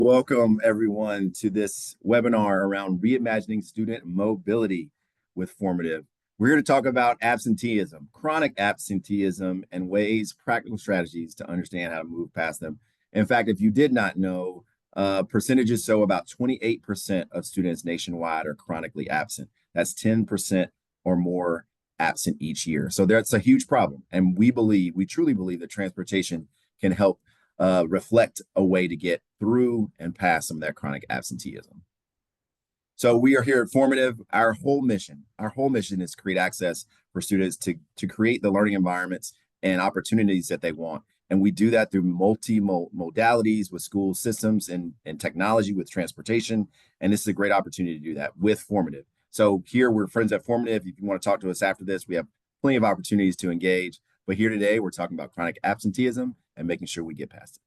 Welcome, everyone, to this webinar around reimagining student mobility with Formative. We're here to talk about absenteeism, chronic absenteeism, and practical strategies to understand how to move past them. In fact, if you did not know, percentages show about 28% of students nationwide are chronically absent. That's 10% or more absent each year. So that's a huge problem. And we truly believe that transportation can help reflect a way to get through and past some of that chronic absenteeism. So we are here at Formative. Our whole mission is to create access for students to create the learning environments and opportunities that they want. And we do that through modalities with school systems and technology with transportation. And this is a great opportunity to do that with Formative. So here we're friends at Formative. If you want to talk to us after this, we have plenty of opportunities to engage. But here today, we're talking about chronic absenteeism and making sure we get past it.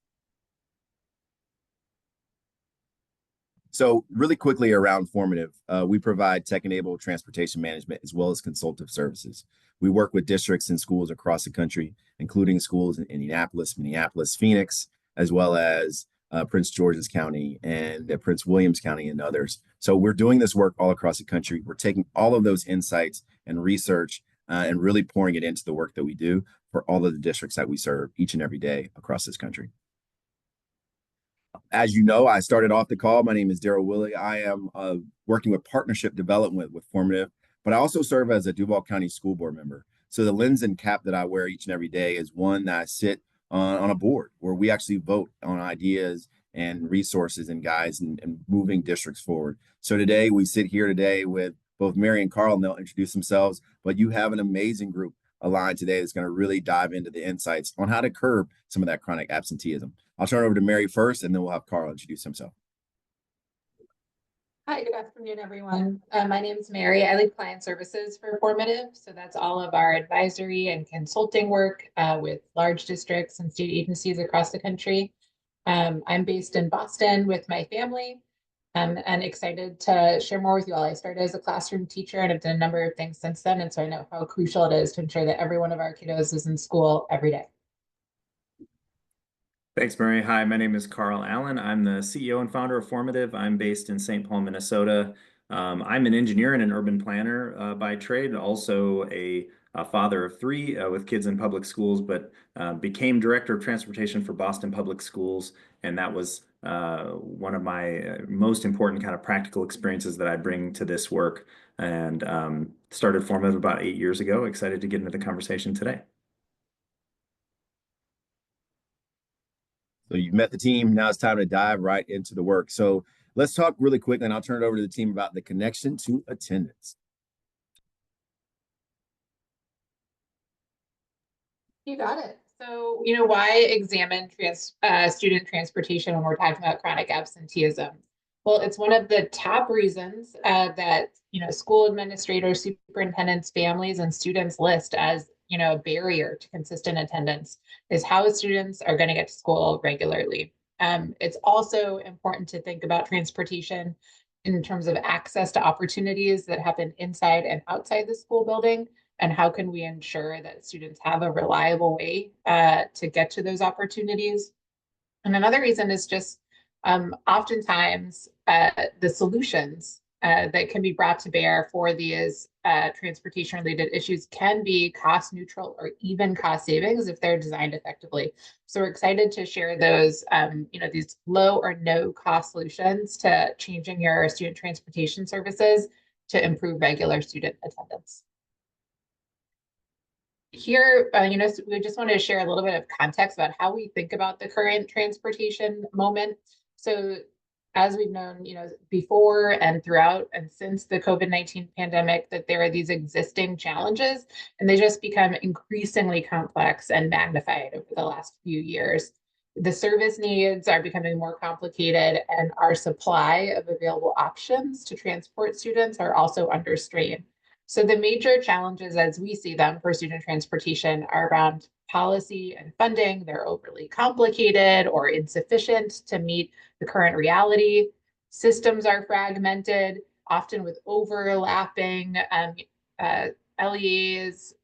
So really quickly around Formative, we provide tech-enabled transportation management as well as consultative services. We work with districts and schools across the country, including schools in Indianapolis, Minneapolis, Phoenix, as well as Prince George's County and Prince Williams County and others. So we're doing this work all across the country. We're taking all of those insights and research and really pouring it into the work that we do for all of the districts that we serve each and every day across this country. As you know, I started off the call. My name is Daryl Willie. I am working with partnership development with Formative, but I also serve as a Duval County School Board member. So the lens and cap that I wear each and every day is one that I sit on a board where we actually vote on ideas and resources and guides and moving districts forward. So today we sit here today with both Mary and Carl, and they'll introduce themselves, but you have an amazing group aligned today that's going to really dive into the insights on how to curb some of that chronic absenteeism. I'll turn it over to Mary first, and then we'll have Carl introduce himself. Hi, good afternoon, everyone. My name is Mary. I lead client services for Formative. So that's all of our advisory and consulting work with large districts and state agencies across the country. I'm based in Boston with my family and excited to share more with you all. I started as a classroom teacher and have done a number of things since then. And so I know how crucial it is to ensure that every one of our kiddos is in school every day. Thanks, Mary. Hi, my name is Carl Allen. I'm the CEO and founder of Formative. I'm based in St. Paul, Minnesota. I'm an engineer and an urban planner by trade, also a father of three with kids in public schools, but became director of transportation for Boston Public Schools. And that was one of my most important kind of practical experiences that I bring to this work, and started Formative about 8 years ago. Excited to get into the conversation today. So you've met the team. Now it's time to dive right into the work. So let's talk really quick, and I'll turn it over to the team about the connection to attendance. You got it. So, why examine student transportation when we're talking about chronic absenteeism? Well, it's one of the top reasons that, school administrators, superintendents, families, and students list as, a barrier to consistent attendance is how students are going to get to school regularly. It's also important to think about transportation in terms of access to opportunities that happen inside and outside the school building, and how can we ensure that students have a reliable way to get to those opportunities. And another reason is just oftentimes the solutions that can be brought to bear for these transportation related issues can be cost neutral or even cost savings if they're designed effectively. So we're excited to share those, these low or no cost solutions to changing your student transportation services to improve regular student attendance. Here, we just wanted to share a little bit of context about how we think about the current transportation moment. So as we've known, before and throughout and since the COVID-19 pandemic, that there are these existing challenges, and they just become increasingly complex and magnified over the last few years. The service needs are becoming more complicated, and our supply of available options to transport students are also under strain. So the major challenges as we see them for student transportation are around policy and funding. They're overly complicated or insufficient to meet the current reality. Systems are fragmented, often with overlapping LEAs,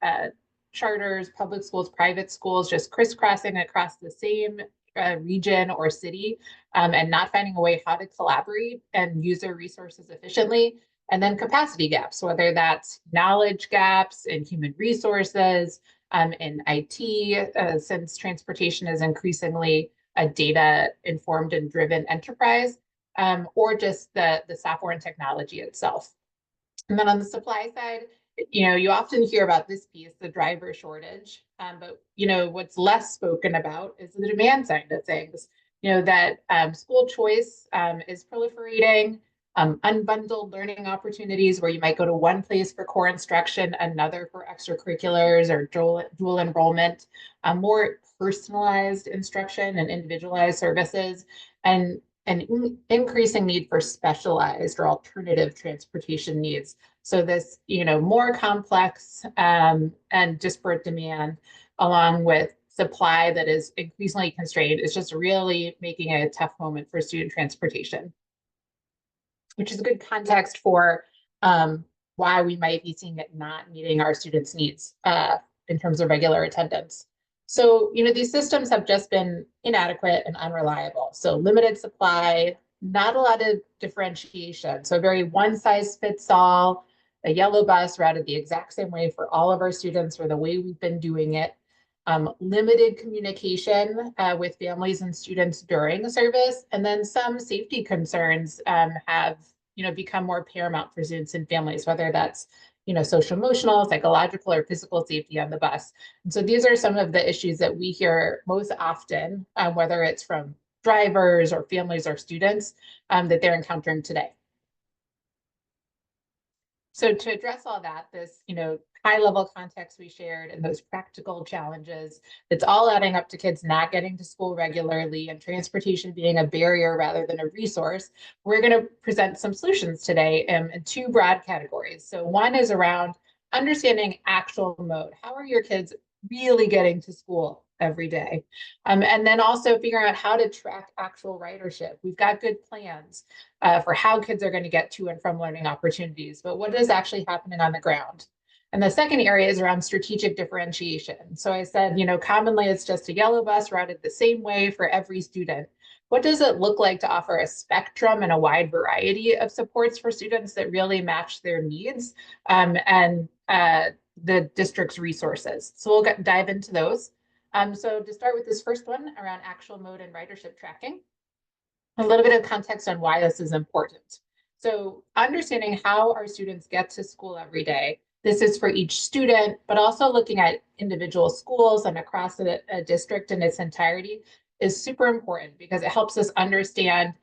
charters, public schools, private schools, just crisscrossing across the same region or city, and not finding a way how to collaborate and use their resources efficiently. And then capacity gaps, whether that's knowledge gaps in human resources, in IT, since transportation is increasingly a data-informed and driven enterprise, or just the software and technology itself. And then on the supply side, you often hear about this piece, the driver shortage, but what's less spoken about is the demand side of things. That school choice is proliferating, unbundled learning opportunities where you might go to one place for core instruction, another for extracurriculars or dual enrollment, more personalized instruction and individualized services, and an increasing need for specialized or alternative transportation needs. So this, more complex and disparate demand, along with supply that is increasingly constrained, is just really making it a tough moment for student transportation, which is a good context for why we might be seeing it not meeting our students' needs in terms of regular attendance. So, these systems have just been inadequate and unreliable. So limited supply, not a lot of differentiation. So very one size fits all, a yellow bus routed the exact same way for all of our students or the way we've been doing it. Limited communication with families and students during the service. And then some safety concerns have become more paramount for students and families, whether that's social, emotional, psychological, or physical safety on the bus. And so these are some of the issues that we hear most often, whether it's from drivers or families or students that they're encountering today. So to address all that, this high level context we shared and those practical challenges, it's all adding up to kids not getting to school regularly and transportation being a barrier rather than a resource. We're going to present some solutions today in two broad categories. So one is around understanding actual mode. How are your kids really getting to school every day? And then also figuring out how to track actual ridership. We've got good plans for how kids are going to get to and from learning opportunities, but what is actually happening on the ground? And the second area is around strategic differentiation. So I said, commonly it's just a yellow bus routed the same way for every student. What does it look like to offer a spectrum and a wide variety of supports for students that really match their needs and the district's resources? So we'll dive into those. So to start with this first one around actual mode and ridership tracking, a little bit of context on why this is important. So understanding how our students get to school every day. This is for each student, but also looking at individual schools and across a district in its entirety is super important because it helps us understand,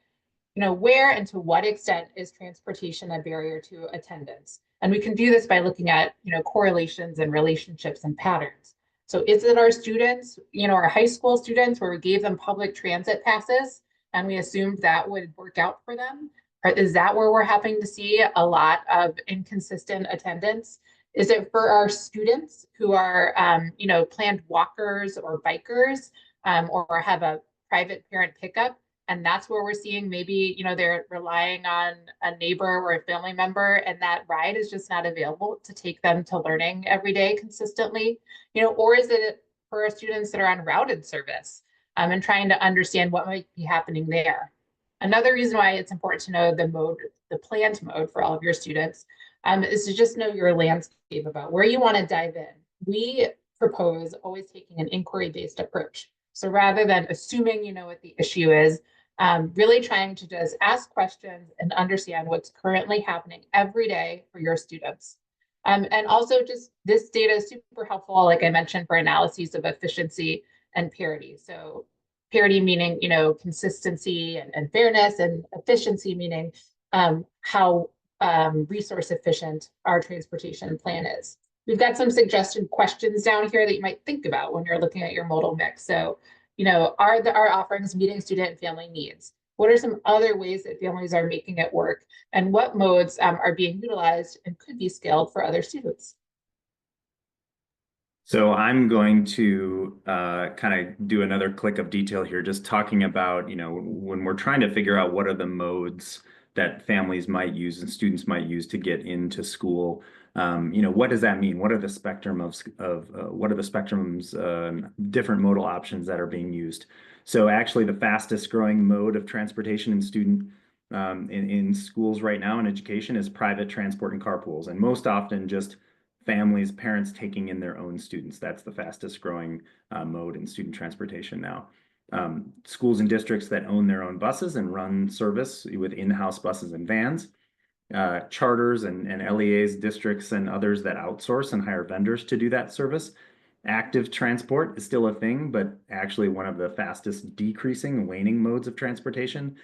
where and to what extent is transportation a barrier to attendance. And we can do this by looking at, correlations and relationships and patterns. So is it our students, our high school students where we gave them public transit passes and we assumed that would work out for them? Or is that where we're having to see a lot of inconsistent attendance? Is it for our students who are, planned walkers or bikers or have a private parent pickup? And that's where we're seeing maybe, they're relying on a neighbor or a family member and that ride is just not available to take them to learning every day consistently, or is it for our students that are on routed service and trying to understand what might be happening there? Another reason why it's important to know the mode, the planned mode for all of your students is to just know your landscape about where you want to dive in. We propose always taking an inquiry-based approach. So rather than assuming you know what the issue is, really trying to just ask questions and understand what's currently happening every day for your students. And also just this data is super helpful, like I mentioned, for analyses of efficiency and parity. So parity meaning, consistency and fairness, and efficiency meaning how resource efficient our transportation plan is. We've got some suggested questions down here that you might think about when you're looking at your modal mix. So, are our offerings meeting student and family needs? What are some other ways that families are making it work? And what modes are being utilized and could be scaled for other students? So I'm going to kind of do another click of detail here, just talking about, when we're trying to figure out what are the modes that families might use and students might use to get into school. What does that mean? What are the spectrums, different modal options that are being used? So actually the fastest growing mode of transportation in in schools right now in education is private transport and carpools, and most often just families, parents taking in their own students. That's the fastest growing mode in student transportation now. Schools and districts that own their own buses and run service with in-house buses and vans, charters and LEAs, districts, and others that outsource and hire vendors to do that service. Active transport is still a thing, but actually one of the fastest decreasing, waning modes of transportation.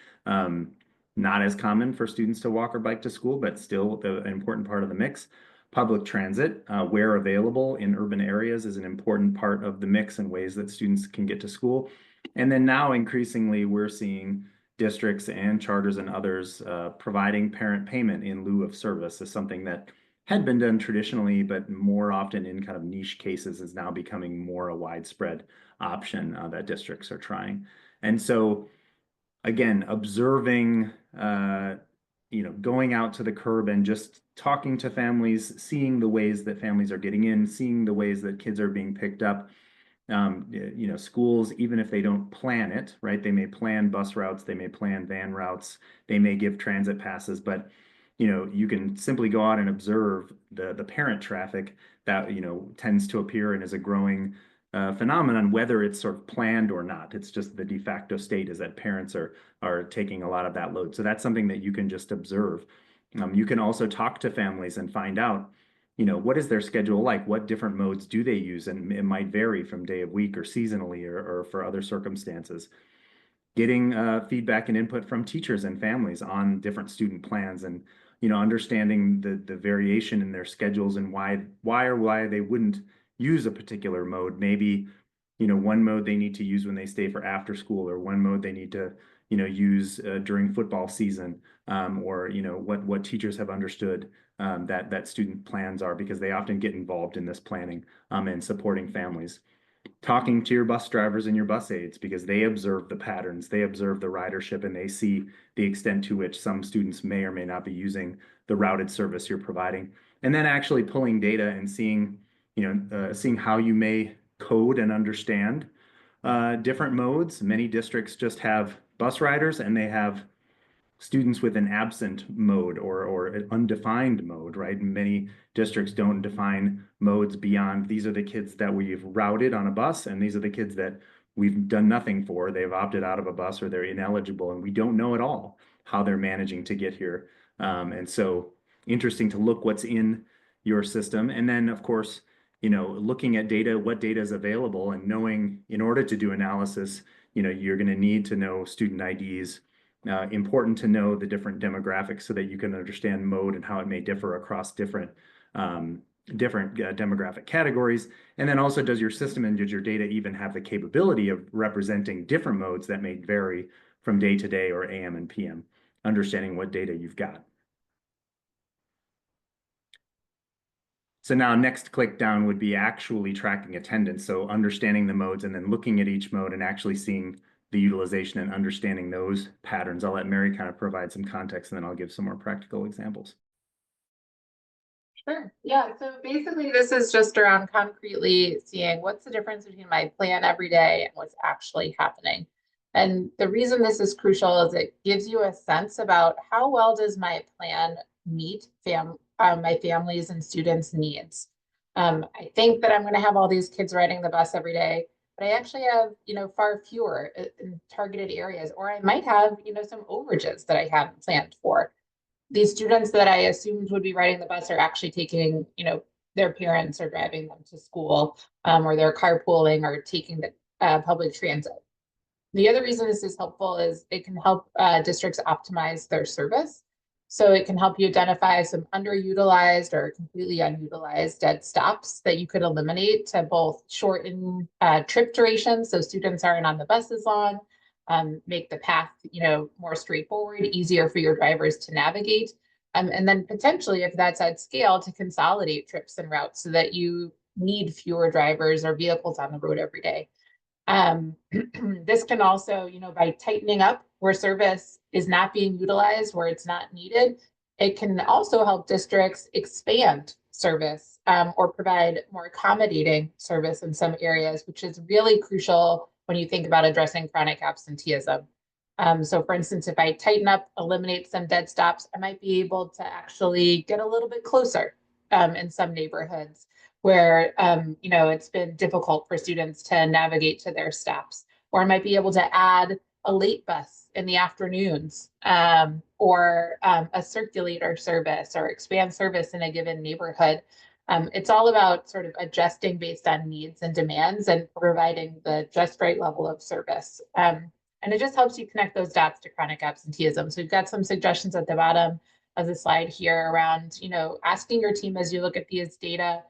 Not as common for students to walk or bike to school, but still an important part of the mix. Public transit, where available in urban areas, is an important part of the mix and ways that students can get to school. And then now increasingly we're seeing districts and charters and others providing parent payment in lieu of service is something that had been done traditionally, but more often in kind of niche cases is now becoming more a widespread option that districts are trying. And so again, observing, going out to the curb and just talking to families, seeing the ways that families are getting in, seeing the ways that kids are being picked up. Schools, even if they don't plan it, right? They may plan bus routes, they may plan van routes, they may give transit passes, but you can simply go out and observe the parent traffic that tends to appear and is a growing phenomenon, whether it's sort of planned or not. It's just the de facto state is that parents are taking a lot of that load. So that's something that you can just observe. You can also talk to families and find out, what is their schedule like? What different modes do they use? And it might vary from day of week or seasonally or for other circumstances. Getting feedback and input from teachers and families on different student plans and understanding the variation in their schedules and why they wouldn't use a particular mode. Maybe one mode they need to use when they stay for after school, or one mode they need to use during football season, or what teachers have understood that student plans are, because they often get involved in this planning and supporting families. Talking to your bus drivers and your bus aides, because they observe the patterns, they observe the ridership, and they see the extent to which some students may or may not be using the routed service you're providing. And then actually pulling data and seeing how you may code and understand different modes. Many districts just have bus riders and they have students with an absent mode or an undefined mode, right? And many districts don't define modes beyond, these are the kids that we've routed on a bus, and these are the kids that we've done nothing for. They've opted out of a bus or they're ineligible, and we don't know at all how they're managing to get here. And so interesting to look what's in your system. And then, of course, looking at data, what data is available, and knowing in order to do analysis, you're going to need to know student IDs. Important to know the different demographics so that you can understand mode and how it may differ across different demographic categories. And then also, does your system and does your data even have the capability of representing different modes that may vary from day to day or AM and PM, understanding what data you've got. So now next click down would be actually tracking attendance. So understanding the modes and then looking at each mode and actually seeing the utilization and understanding those patterns. I'll let Mary kind of provide some context, and then I'll give some more practical examples. Sure. Yeah. So basically, this is just around concretely seeing what's the difference between my plan every day and what's actually happening. And the reason this is crucial is it gives you a sense about how well does my plan meet my family's and students' needs. I think that I'm going to have all these kids riding the bus every day, but I actually have, far fewer in targeted areas, or I might have, some overages that I hadn't planned for. These students that I assumed would be riding the bus are actually taking, their parents are driving them to school, or they're carpooling or taking the public transit. The other reason this is helpful is it can help districts optimize their service. So it can help you identify some underutilized or completely unutilized dead stops that you could eliminate to both shorten trip duration, so students aren't on the bus as long, make the path more straightforward, easier for your drivers to navigate, and then potentially, if that's at scale, to consolidate trips and routes so that you need fewer drivers or vehicles on the road every day. This can also, by tightening up where service is not being utilized, where it's not needed, it can also help districts expand service or provide more accommodating service in some areas, which is really crucial when you think about addressing chronic absenteeism. So for instance, if I tighten up, eliminate some dead stops, I might be able to actually get a little bit closer in some neighborhoods where it's been difficult for students to navigate to their stops. Or I might be able to add a late bus in the afternoons, or a circulator service or expand service in a given neighborhood. It's all about sort of adjusting based on needs and demands and providing the just right level of service. And it just helps you connect those dots to chronic absenteeism. So we've got some suggestions at the bottom of the slide here around, asking your team as you look at these data,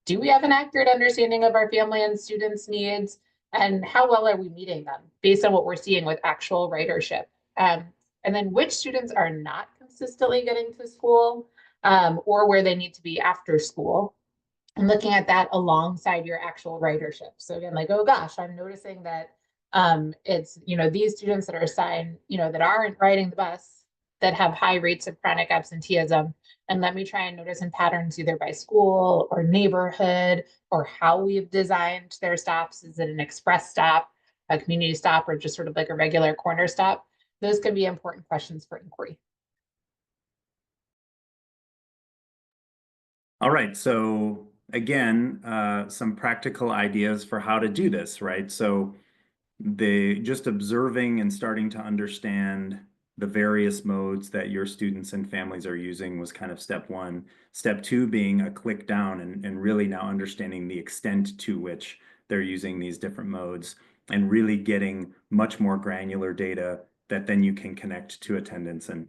do we have an accurate understanding of our family and students' needs? And how well are we meeting them based on what we're seeing with actual ridership? And then which students are not consistently getting to school, or where they need to be after school, and looking at that alongside your actual ridership. So again, like, oh gosh, I'm noticing that it's, these students that are assigned, that aren't riding the bus, that have high rates of chronic absenteeism. And let me try and notice in patterns either by school or neighborhood, or how we've designed their stops. Is it an express stop, a community stop, or just sort of like a regular corner stop? Those can be important questions for inquiry. All right, so again, some practical ideas for how to do this, right? So just observing and starting to understand the various modes that your students and families are using was kind of step one. Step two being a click down and really now understanding the extent to which they're using these different modes and really getting much more granular data that then you can connect to attendance and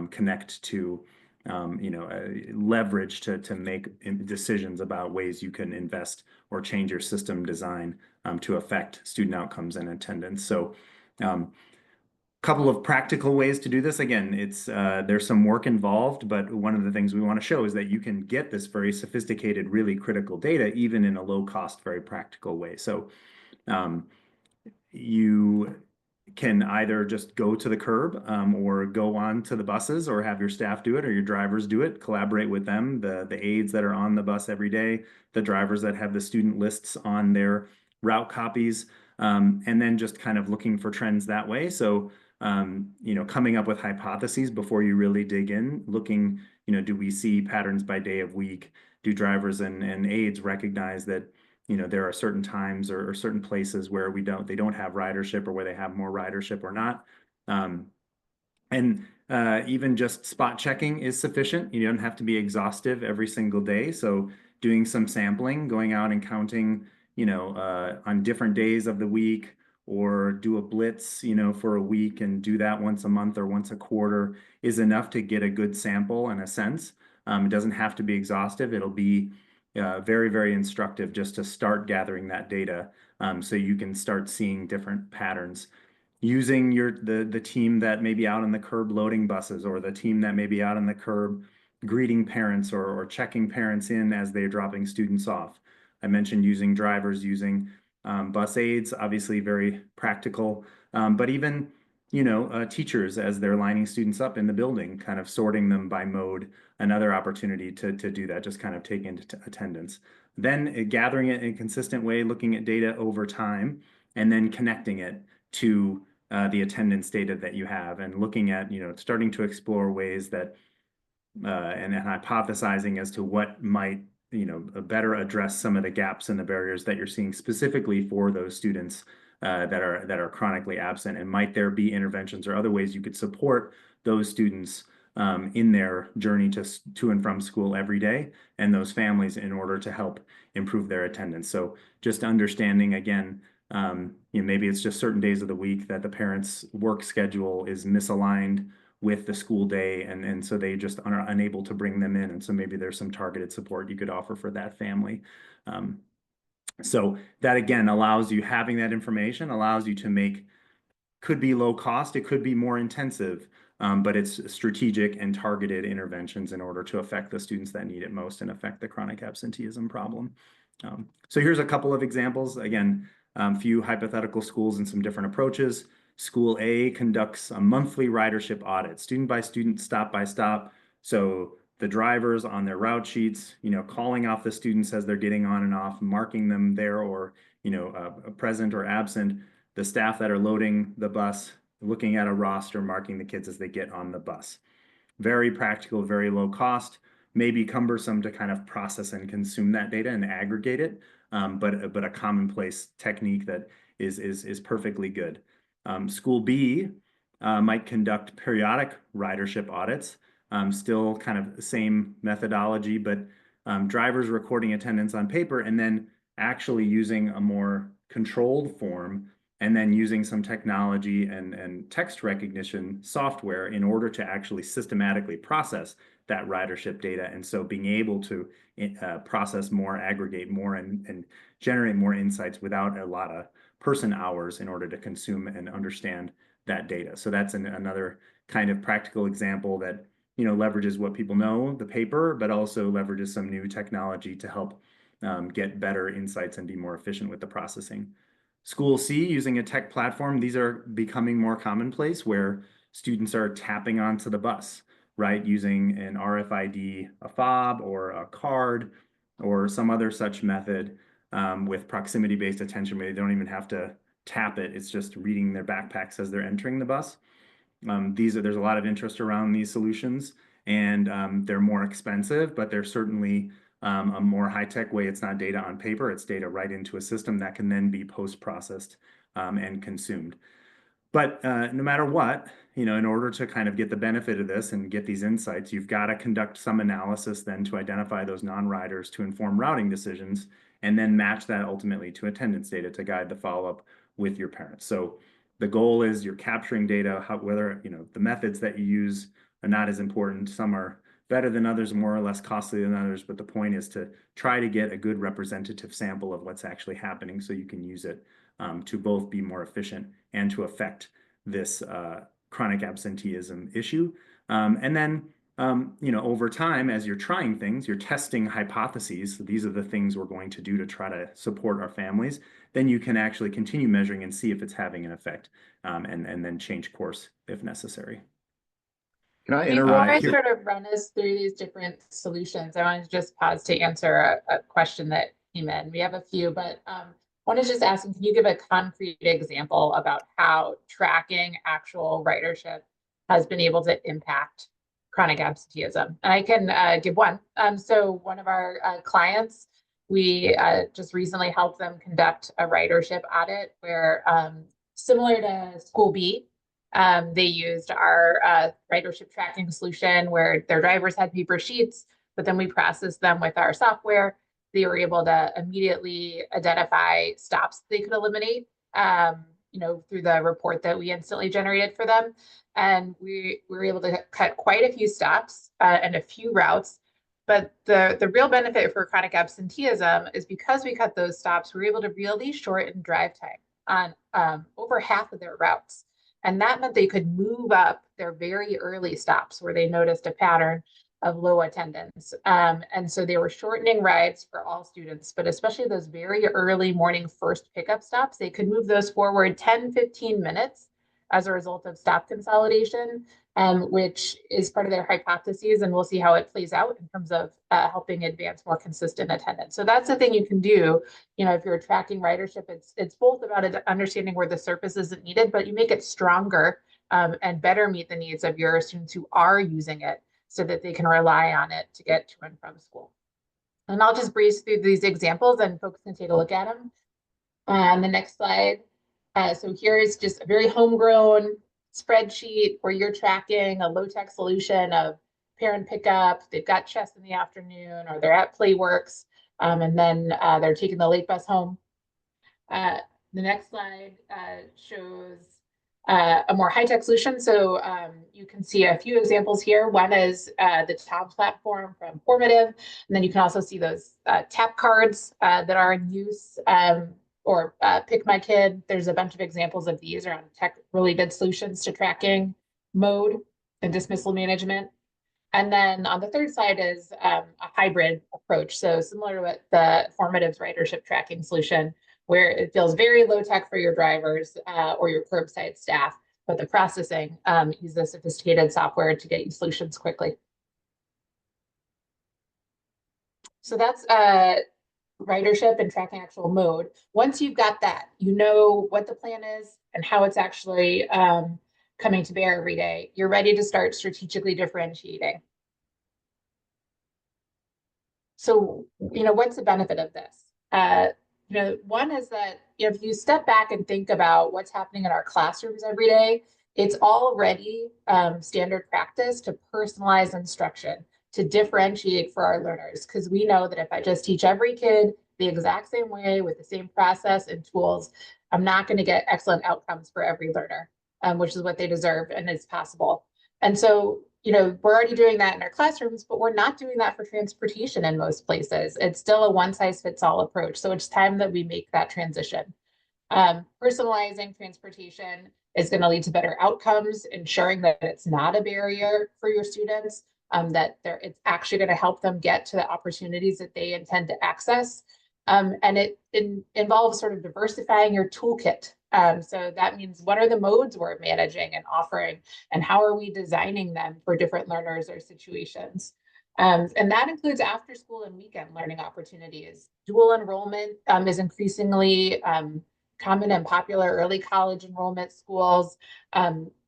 connect to leverage to make decisions about ways you can invest or change your system design to affect student outcomes and attendance. So couple of practical ways to do this. Again, it's there's some work involved, but one of the things we want to show is that you can get this very sophisticated, really critical data, even in a low cost, very practical way. So you can either just go to the curb or go on to the buses or have your staff do it or your drivers do it, collaborate with them, the aides that are on the bus every day, the drivers that have the student lists on their route copies, and then just kind of looking for trends that way. So, coming up with hypotheses before you really dig in, looking, do we see patterns by day of week? Do drivers and aides recognize that there are certain times or certain places where they don't have ridership or where they have more ridership or not. And even just spot checking is sufficient. You don't have to be exhaustive every single day. So doing some sampling, going out and counting, on different days of the week, or do a blitz, for a week and do that once a month or once a quarter is enough to get a good sample and a sense. It doesn't have to be exhaustive. It'll be very, very instructive just to start gathering that data so you can start seeing different patterns. Using the team that may be out on the curb loading buses, or the team that may be out on the curb greeting parents or checking parents in as they're dropping students off. I mentioned using drivers, using bus aides, obviously very practical, but even teachers as they're lining students up in the building, kind of sorting them by mode, another opportunity to do that, just kind of take into attendance. Then gathering it in a consistent way, looking at data over time, and then connecting it to the attendance data that you have, and looking at, starting to explore ways that and hypothesizing as to what might better address some of the gaps and the barriers that you're seeing specifically for those students that are chronically absent, and might there be interventions or other ways you could support those students in their journey to and from school every day, and those families, in order to help improve their attendance. So just understanding, again, maybe it's just certain days of the week that the parents' work schedule is misaligned with the school day, and so they just are unable to bring them in, and so maybe there's some targeted support you could offer for that family. So that, again, allows you, having that information allows you to make, could be low cost, it could be more intensive, but it's strategic and targeted interventions in order to affect the students that need it most and affect the chronic absenteeism problem. So here's a couple of examples. Again, few hypothetical schools and some different approaches. School A conducts a monthly ridership audit, student by student, stop by stop. So the drivers on their route sheets, calling off the students as they're getting on and off, marking them there, or present or absent, the staff that are loading the bus, looking at a roster, marking the kids as they get on the bus. Very practical, very low cost, maybe cumbersome to kind of process and consume that data and aggregate it, but a commonplace technique that is perfectly good. School B might conduct periodic ridership audits, still kind of the same methodology, but drivers recording attendance on paper and then actually using a more controlled form and then using some technology and text recognition software in order to actually systematically process that ridership data. And so being able to process more, aggregate more, and generate more insights without a lot of person hours in order to consume and understand that data. So that's another kind of practical example that, you know, leverages what people know, the paper, but also leverages some new technology to help get better insights and be more efficient with the processing. School C, using a tech platform, these are becoming more commonplace where students are tapping onto the bus, right? Using an RFID, a fob or a card or some other such method with proximity-based attention where they don't even have to tap it. It's just reading their backpacks as they're entering the bus. There's a lot of interest around these solutions, and they're more expensive, but they're certainly a more high-tech way. It's not data on paper, it's data right into a system that can then be post-processed and consumed. But no matter what, you know, in order to kind of get the benefit of this and get these insights, you've got to conduct some analysis then to identify those non-riders to inform routing decisions, and then match that ultimately to attendance data to guide the follow-up with your parents. So the goal is you're capturing data, whether, you know, the methods that you use are not as important. Some are better than others, more or less costly than others, but the point is to try to get a good representative sample of what's actually happening so you can use it to both be more efficient and to affect this chronic absenteeism issue. And then, you know, over time, as you're trying things, you're testing hypotheses. So these are the things we're going to do to try to support our families. Then you can actually continue measuring and see if it's having an effect, and then change course if necessary. Can I Before interrupt? I sort of run us through these different solutions, I want to just pause to answer a question that came in. We have a few, but I want to just ask, can you give a concrete example about how tracking actual ridership has been able to impact chronic absenteeism? And I can give one. So one of our clients, we just recently helped them conduct a ridership audit where, similar to School B, they used our ridership tracking solution where their drivers had paper sheets, but then we processed them with our software. They were able to immediately identify stops they could eliminate, you know, through the report that we instantly generated for them. And we were able to cut quite a few stops and a few routes. But the real benefit for chronic absenteeism is because we cut those stops, we were able to really shorten drive time on over half of their routes. And that meant they could move up their very early stops where they noticed a pattern of low attendance. And so they were shortening rides for all students, but especially those very early morning first pickup stops, they could move those forward 10, 15 minutes as a result of stop consolidation, which is part of their hypotheses. And we'll see how it plays out in terms of helping advance more consistent attendance. So that's the thing you can do. You know, if you're tracking ridership, it's both about understanding where the surface isn't needed, but you make it stronger and better meet the needs of your students who are using it so that they can rely on it to get to and from school. And I'll just breeze through these examples and folks can take a look at them. On the next slide. So here is just a very homegrown spreadsheet where you're tracking a low-tech solution of parent pickup. They've got chess in the afternoon, or they're at Playworks, and then they're taking the late bus home. The next slide shows a more high-tech solution. So you can see a few examples here. One is the tab platform from Formative, and then you can also see those tap cards that are in use, or Pick My Kid. There's a bunch of examples of these around tech-related solutions to tracking mode and dismissal management. And then on the third side is a hybrid approach. So similar to what the Formative's ridership tracking solution, where it feels very low tech for your drivers or your curbside staff, but the processing uses the sophisticated software to get you solutions quickly. So that's ridership and tracking actual mode. Once you've got that, you know what the plan is and how it's actually coming to bear every day. You're ready to start strategically differentiating. So, what's the benefit of this? One is that if you step back and think about what's happening in our classrooms every day, it's already standard practice to personalize instruction, to differentiate for our learners. Because we know that if I just teach every kid the exact same way with the same process and tools, I'm not going to get excellent outcomes for every learner, which is what they deserve and is possible. And so, we're already doing that in our classrooms, but we're not doing that for transportation in most places. It's still a one size fits all approach. So it's time that we make that transition. Personalizing transportation is going to lead to better outcomes, ensuring that it's not a barrier for your students, that it's actually going to help them get to the opportunities that they intend to access. And it involves sort of diversifying your toolkit. So that means what are the modes we're managing and offering, and how are we designing them for different learners or situations? And that includes after school and weekend learning opportunities. Dual enrollment is increasingly common and popular early college enrollment schools.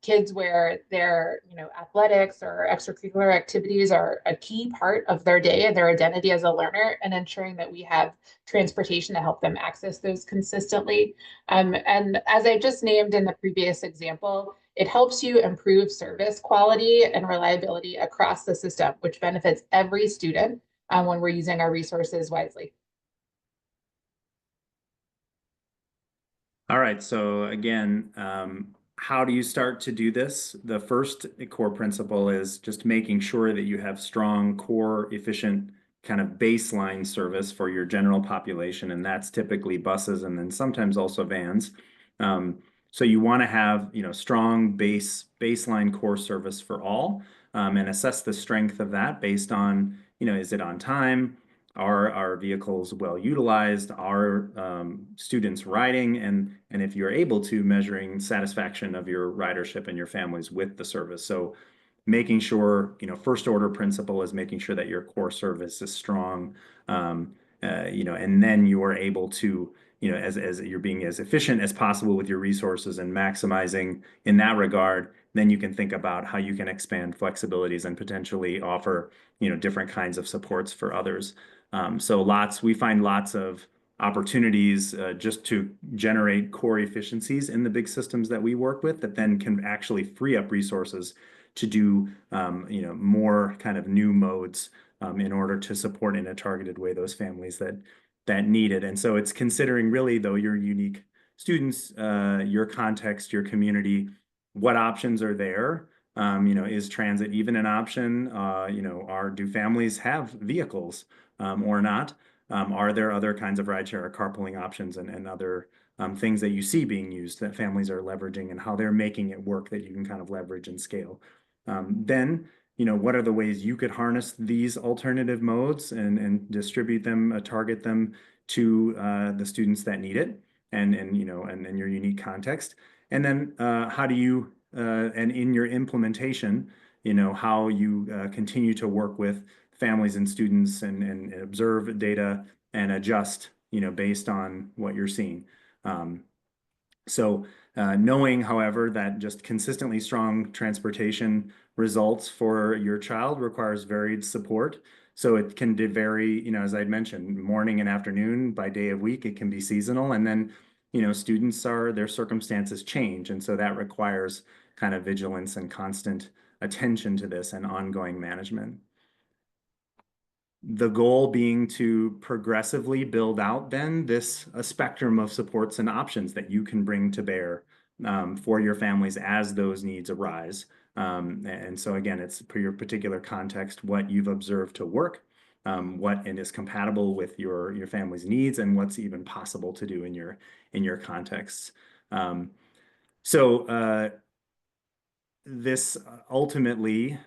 Kids where their athletics or extracurricular activities are a key part of their day and their identity as a learner, and ensuring that we have transportation to help them access those consistently. And as I just named in the previous example, it helps you improve service quality and reliability across the system, which benefits every student when we're using our resources wisely. All right, so again, how do you start to do this? The first core principle is just making sure that you have strong, core, efficient kind of baseline service for your general population, and that's typically buses and then sometimes also vans. So you want to have strong baseline core service for all, and assess the strength of that based on is it on time? Are our vehicles well utilized? Are students riding? And if you're able to, measuring satisfaction of your ridership and your families with the service. So making sure, first order principle is making sure that your core service is strong, and then you are able to, as you're being as efficient as possible with your resources and maximizing in that regard, then you can think about how you can expand flexibilities and potentially offer, different kinds of supports for others. So we find lots of opportunities just to generate core efficiencies in the big systems that we work with that then can actually free up resources to do more kind of new modes in order to support in a targeted way those families that need it. And so it's considering really though your unique students, your context, your community, what options are there. Is transit even an option? Do families have vehicles or not? Are there other kinds of rideshare or carpooling options and other things that you see being used that families are leveraging, and how they're making it work that you can kind of leverage and scale? Then, what are the ways you could harness these alternative modes and distribute them, target them to the students that need it, and your unique context? And then how do you and in your implementation, how you continue to work with families and students and observe data and adjust, based on what you're seeing. So knowing, however, that just consistently strong transportation results for your child requires varied support. So it can vary, as I'd mentioned, morning and afternoon, by day of week, it can be seasonal. And then, their circumstances change. And so that requires kind of vigilance and constant attention to this and ongoing management. The goal being to progressively build out then a spectrum of supports and options that you can bring to bear for your families as those needs arise. And so again, it's for your particular context, what you've observed to work, what is compatible with your family's needs, and what's even possible to do in your contexts. This ultimately,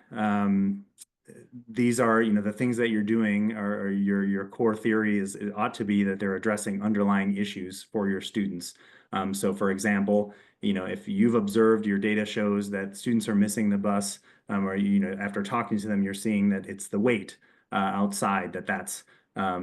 these are, the things that you're doing or your core theory it ought to be that they're addressing underlying issues for your students. So for example, if you've observed your data shows that students are missing the bus, or after talking to them, you're seeing that it's the wait outside that's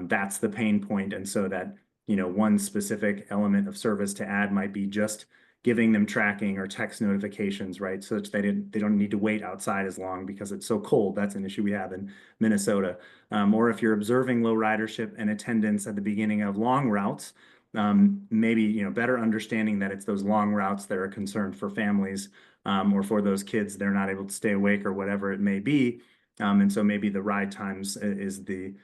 that's the pain point. And so that, one specific element of service to add might be just giving them tracking or text notifications, right? So that they don't need to wait outside as long because it's so cold. That's an issue we have in Minnesota. Or if you're observing low ridership and attendance at the beginning of long routes, maybe, better understanding that it's those long routes that are concerned for families, or for those kids, they're not able to stay awake or whatever it may be. And so maybe the ride times is the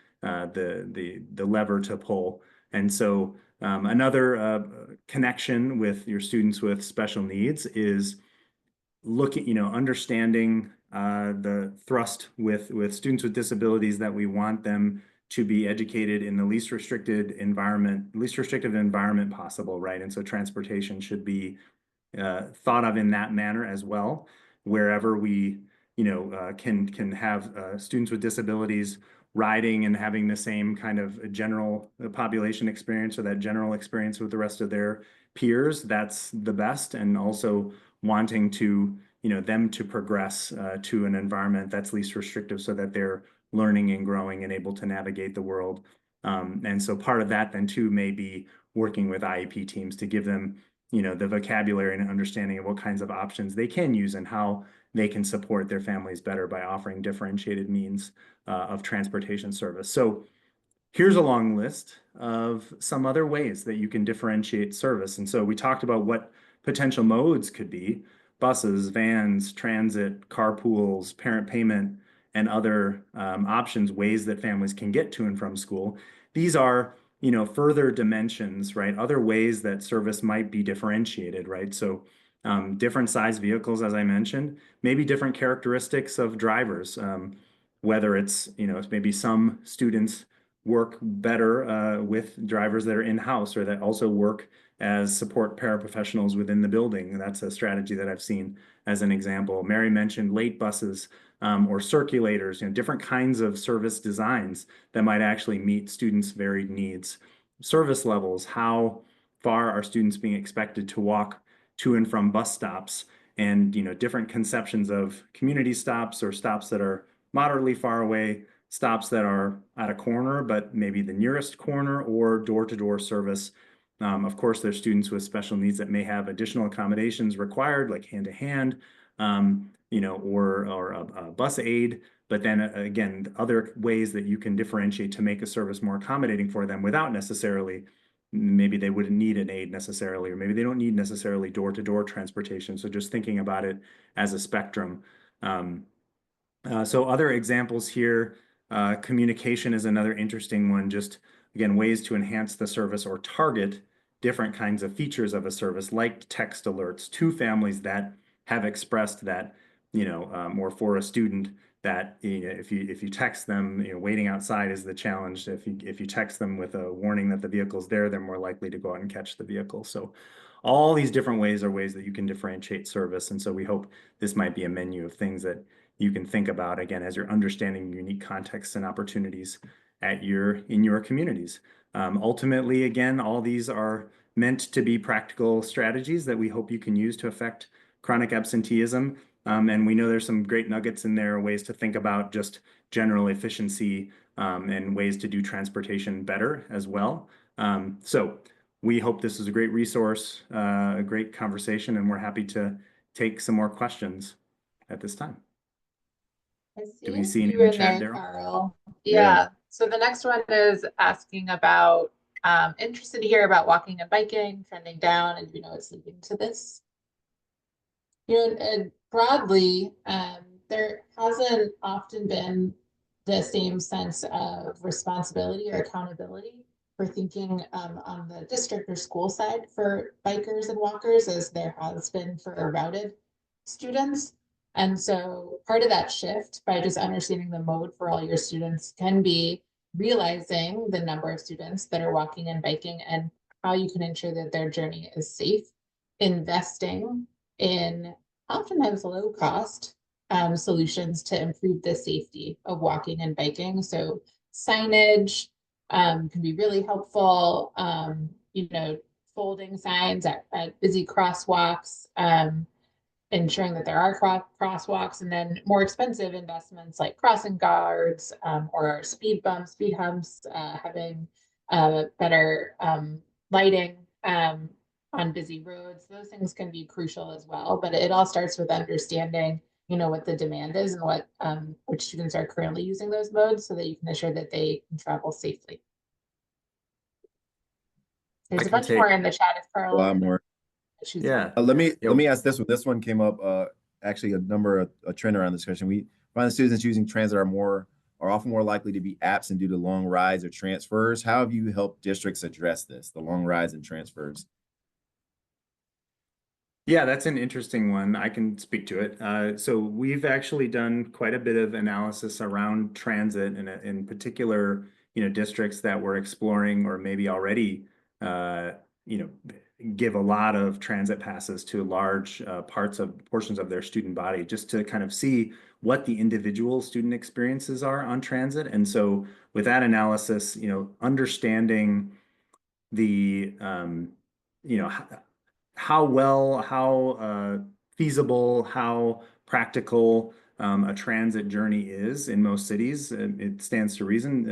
lever to pull. And so another connection with your students with special needs is looking, understanding the thrust with students with disabilities, that we want them to be educated in the least restrictive environment possible, right? And so transportation should be thought of in that manner as well, wherever we, can have students with disabilities riding and having the same kind of general population experience, or that general experience with the rest of their peers. That's the best. And also wanting to, them to progress to an environment that's least restrictive, so that they're learning and growing and able to navigate the world. And so part of that then too may be working with IEP teams to give them, the vocabulary and understanding of what kinds of options they can use and how they can support their families better by offering differentiated means of transportation service. So here's a long list of some other ways that you can differentiate service. And so we talked about what potential modes could be: buses, vans, transit, carpools, parent payment, and other options, ways that families can get to and from school. These are, further dimensions, right? Other ways that service might be differentiated, right? So different size vehicles, as I mentioned, maybe different characteristics of drivers, whether it's, maybe some students work better with drivers that are in-house, or that also work as support paraprofessionals within the building. And that's a strategy that I've seen as an example. Mary mentioned late buses, or circulators, different kinds of service designs that might actually meet students' varied needs. Service levels: how far are students being expected to walk to and from bus stops? And, different conceptions of community stops, or stops that are moderately far away, stops that are at a corner, but maybe the nearest corner, or door-to-door service. Of course, there's students with special needs that may have additional accommodations required, like hand-to-hand, or a bus aid. But then again, other ways that you can differentiate to make a service more accommodating for them without necessarily, maybe they wouldn't need an aid necessarily, or maybe they don't need necessarily door-to-door transportation. So just thinking about it as a spectrum. So other examples here, communication is another interesting one. Just again, ways to enhance the service or target different kinds of features of a service, like text alerts to families that have expressed that, or for a student that, if you text them, waiting outside is the challenge. If you text them with a warning that the vehicle's there, they're more likely to go out and catch the vehicle. So all these different ways are ways that you can differentiate service. And so we hope this might be a menu of things that you can think about, again, as you're understanding unique contexts and opportunities in your communities. Ultimately, again, all these are meant to be practical strategies that we hope you can use to affect chronic absenteeism. And we know there's some great nuggets in there, ways to think about just general efficiency, and ways to do transportation better as well. So we hope this is a great resource, a great conversation, and we're happy to take some more questions at this time. I Do we see see any you in the in chat, there, Daryl? Carl. Yeah. Yeah. So the next one is asking about, interested to hear about walking and biking, trending down, and it's leading to this. And broadly, there hasn't often been the same sense of responsibility or accountability for thinking on the district or school side for bikers and walkers as there has been for routed students. And so part of that shift, by just understanding the mode for all your students, can be realizing the number of students that are walking and biking and how you can ensure that their journey is safe, investing in oftentimes low cost solutions to improve the safety of walking and biking. So signage can be really helpful. Folding signs at busy crosswalks, ensuring that there are crosswalks, and then more expensive investments like crossing guards, or speed bumps, speed humps, having better lighting on busy roads. Those things can be crucial as well, but it all starts with understanding, what the demand is and what which students are currently using those modes, so that you can ensure that they can travel safely. There's a bunch more in the chat if A Carl. lot more. Yeah. Let me ask this one. This one came up actually a trend around this question. We find the students using transit are often more likely to be absent due to long rides or transfers. How have you helped districts address this, the long rides and transfers? Yeah, that's an interesting one. I can speak to it. So we've actually done quite a bit of analysis around transit, and in particular, districts that we're exploring or maybe already, give a lot of transit passes to large portions of their student body, just to kind of see what the individual student experiences are on transit. And so with that analysis, understanding the, how feasible, how practical a transit journey is in most cities. It stands to reason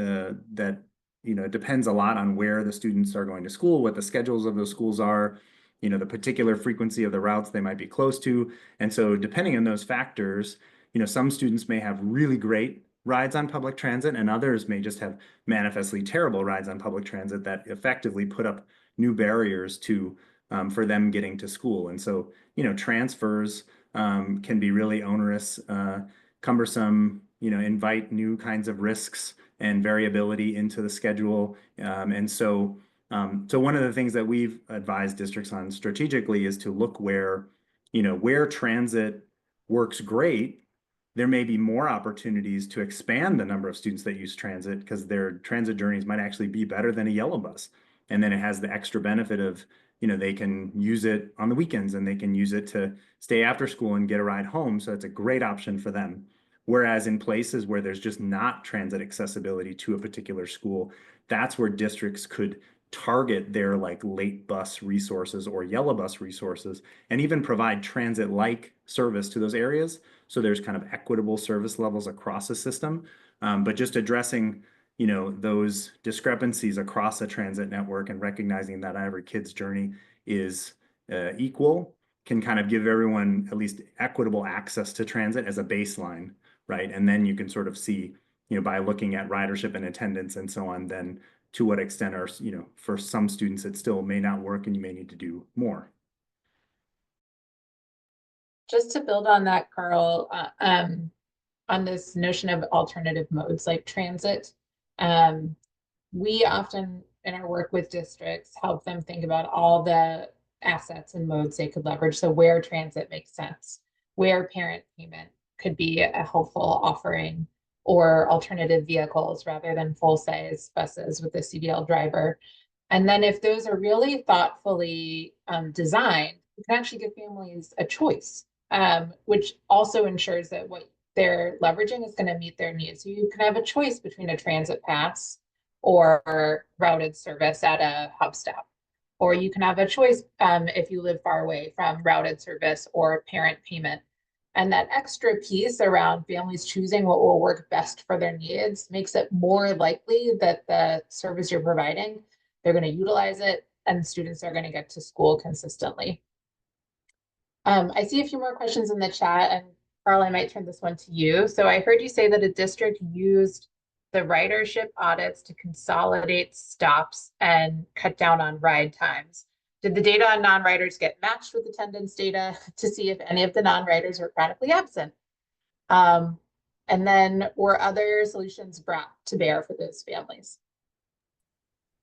that it depends a lot on where the students are going to school, what the schedules of those schools are, the particular frequency of the routes they might be close to. And so depending on those factors, some students may have really great rides on public transit, and others may just have manifestly terrible rides on public transit that effectively put up new barriers for them getting to school. And so, transfers can be really onerous, cumbersome, invite new kinds of risks and variability into the schedule. So one of the things that we've advised districts on strategically is to look where transit works great. There may be more opportunities to expand the number of students that use transit, because their transit journeys might actually be better than a yellow bus. And then it has the extra benefit of, they can use it on the weekends, and they can use it to stay after school and get a ride home. So it's a great option for them. Whereas in places where there's just not transit accessibility to a particular school, that's where districts could target their late bus resources or yellow bus resources, and even provide transit-like service to those areas. So there's kind of equitable service levels across the system, but just addressing those discrepancies across a transit network and recognizing that every kid's journey is equal can kind of give everyone at least equitable access to transit as a baseline, right? And then you can sort of see, by looking at ridership and attendance and so on, then to what extent are, for some students it still may not work and you may need to do more. Just to build on that, Carl, on this notion of alternative modes like transit, we often in our work with districts help them think about all the assets and modes they could leverage. So where transit makes sense, where parent payment could be a helpful offering, or alternative vehicles rather than full-size buses with a CDL driver. And then if those are really thoughtfully designed, you can actually give families a choice, which also ensures that what they're leveraging is going to meet their needs. So you can have a choice between a transit pass or routed service at a hub stop. Or you can have a choice if you live far away from routed service or parent payment. And that extra piece around families choosing what will work best for their needs makes it more likely that the service you're providing, they're going to utilize it, and students are going to get to school consistently. I see a few more questions in the chat, and Carl, I might turn this one to you. So I heard you say that a district used the ridership audits to consolidate stops and cut down on ride times. Did the data on non-riders get matched with attendance data to see if any of the non-riders were chronically absent? And then were other solutions brought to bear for those families?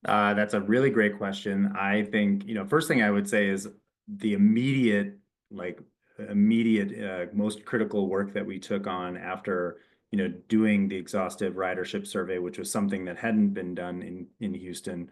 That's a really great question. I think, first thing I would say is the immediate, most critical work that we took on after, doing the exhaustive ridership survey, which was something that hadn't been done in Houston,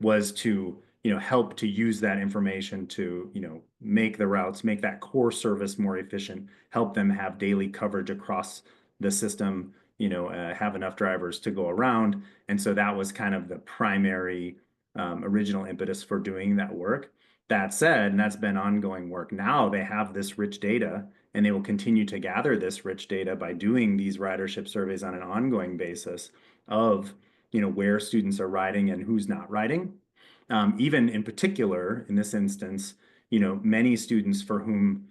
was to, help to use that information to, make the routes, make that core service more efficient, help them have daily coverage across the system, have enough drivers to go around. And so that was kind of the primary original impetus for doing that work. That said, and that's been ongoing work, now they have this rich data, and they will continue to gather this rich data by doing these ridership surveys on an ongoing basis of, where students are riding and who's not riding. Even in particular, in this instance, many students for whom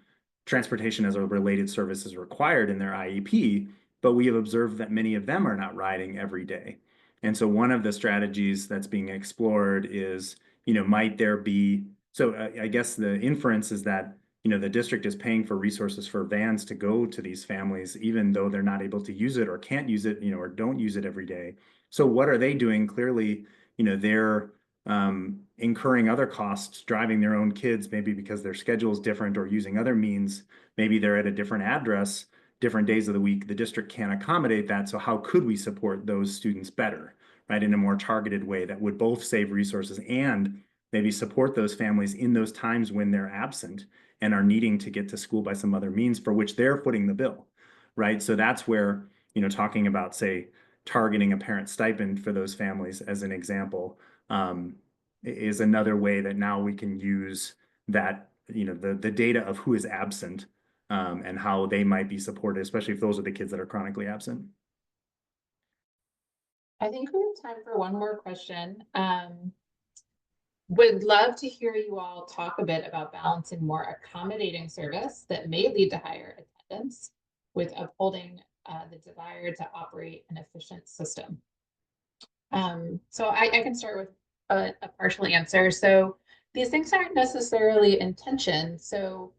transportation as a related service is required in their IEP, but we have observed that many of them are not riding every day. And so one of the strategies that's being explored is, might there be, so I guess the inference is that, the district is paying for resources for vans to go to these families, even though they're not able to use it or can't use it, or don't use it every day. So what are they doing? Clearly, they're incurring other costs, driving their own kids, maybe because their schedule is different or using other means. Maybe they're at a different address, different days of the week. The district can't accommodate that. So how could we support those students better, right? In a more targeted way that would both save resources and maybe support those families in those times when they're absent and are needing to get to school by some other means for which they're footing the bill, right? So that's where, talking about, say, targeting a parent stipend for those families as an example, is another way that now we can use that, the data of who is absent, and how they might be supported, especially if those are the kids that are chronically absent. I think we have time for one more question. Would love to hear you all talk a bit about balancing more accommodating service that may lead to higher attendance with upholding the desire to operate an efficient system. So I can start with a partial answer. So these things aren't necessarily in tension. So,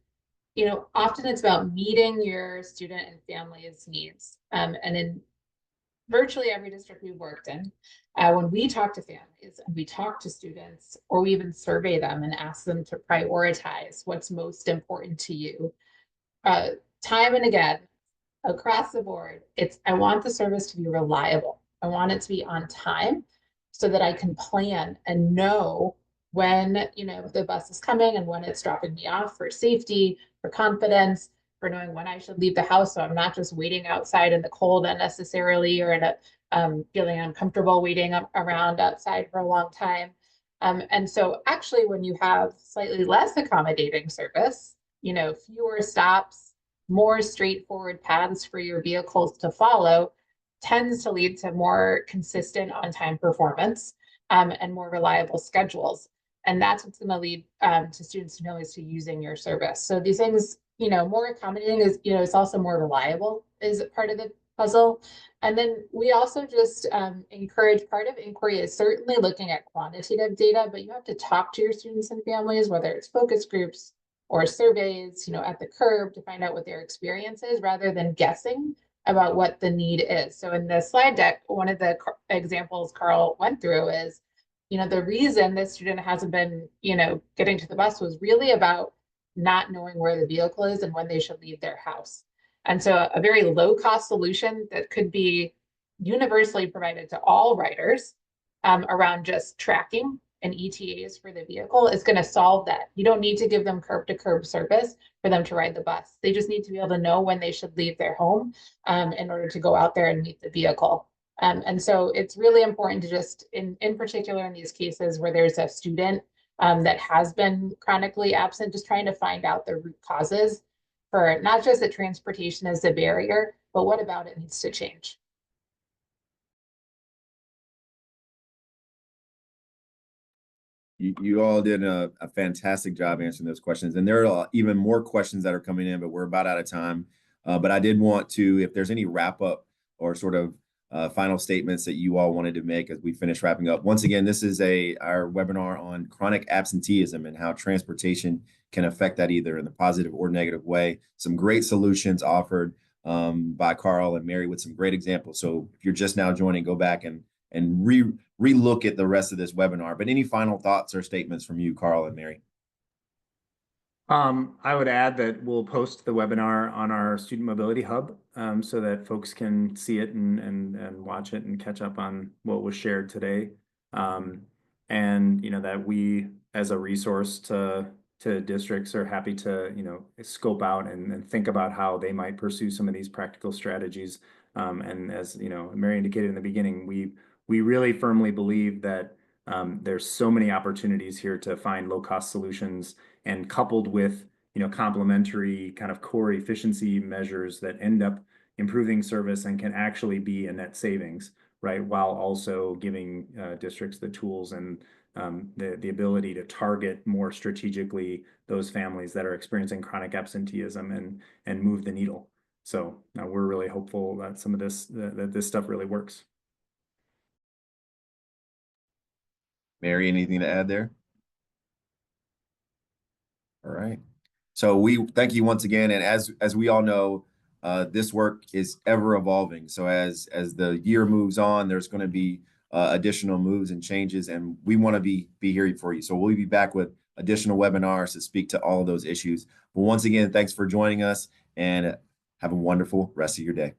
often it's about meeting your student and family's needs. And in virtually every district we've worked in, when we talk to families and we talk to students, or we even survey them and ask them to prioritize what's most important to you, time and again, across the board, I want the service to be reliable. I want it to be on time so that I can plan and know when, the bus is coming and when it's dropping me off, for safety, for confidence, for knowing when I should leave the house. So I'm not just waiting outside in the cold unnecessarily, or in a feeling uncomfortable waiting around outside for a long time. And so actually, when you have slightly less accommodating service, fewer stops, more straightforward paths for your vehicles to follow, tends to lead to more consistent on-time performance, and more reliable schedules. And that's what's going to lead to students and families to using your service. So these things, more accommodating is, it's also more reliable is part of the puzzle. And then we also just encourage, part of inquiry is certainly looking at quantitative data, but you have to talk to your students and families, whether it's focus groups or surveys, at the curb, to find out what their experience is, rather than guessing about what the need is. So in the slide deck, one of the examples Carl went through is, the reason this student hasn't been, getting to the bus was really about not knowing where the vehicle is and when they should leave their house. And so a very low cost solution that could be universally provided to all riders, around just tracking and ETAs for the vehicle, is going to solve that. You don't need to give them curb to curb service for them to ride the bus. They just need to be able to know when they should leave their home, in order to go out there and meet the vehicle. And so it's really important to just, in particular in these cases where there's a student that has been chronically absent, just trying to find out the root causes, for not just that transportation is the barrier, but what about it needs to change. You all did a fantastic job answering those questions. And there are even more questions that are coming in, but we're about out of time. But I did want to, if there's any wrap up or sort of final statements that you all wanted to make as we finish wrapping up. Once again, this is our webinar on chronic absenteeism and how transportation can affect that either in the positive or negative way. Some great solutions offered by Carl and Mary with some great examples. So if you're just now joining, go back and re-look at the rest of this webinar. But any final thoughts or statements from you, Carl and Mary? I would add that we'll post the webinar on our Student Mobility Hub, so that folks can see it and watch it and catch up on what was shared today. And that we, as a resource to districts, are happy to scope out and think about how they might pursue some of these practical strategies. And as Mary indicated in the beginning, we really firmly believe that There's so many opportunities here to find low-cost solutions, and coupled with complementary kind of core efficiency measures that end up improving service and can actually be a net savings, right? While also giving districts the tools and the ability to target more strategically those families that are experiencing chronic absenteeism and move the needle. So we're really hopeful that some of this stuff really works. Mary, anything to add there? All right. So we thank you once again. And as we all know, this work is ever evolving. So as the year moves on, there's going to be additional moves and changes, and we want to be here for you. So we'll be back with additional webinars to speak to all of those issues. But once again, thanks for joining us, and have a wonderful rest of your day.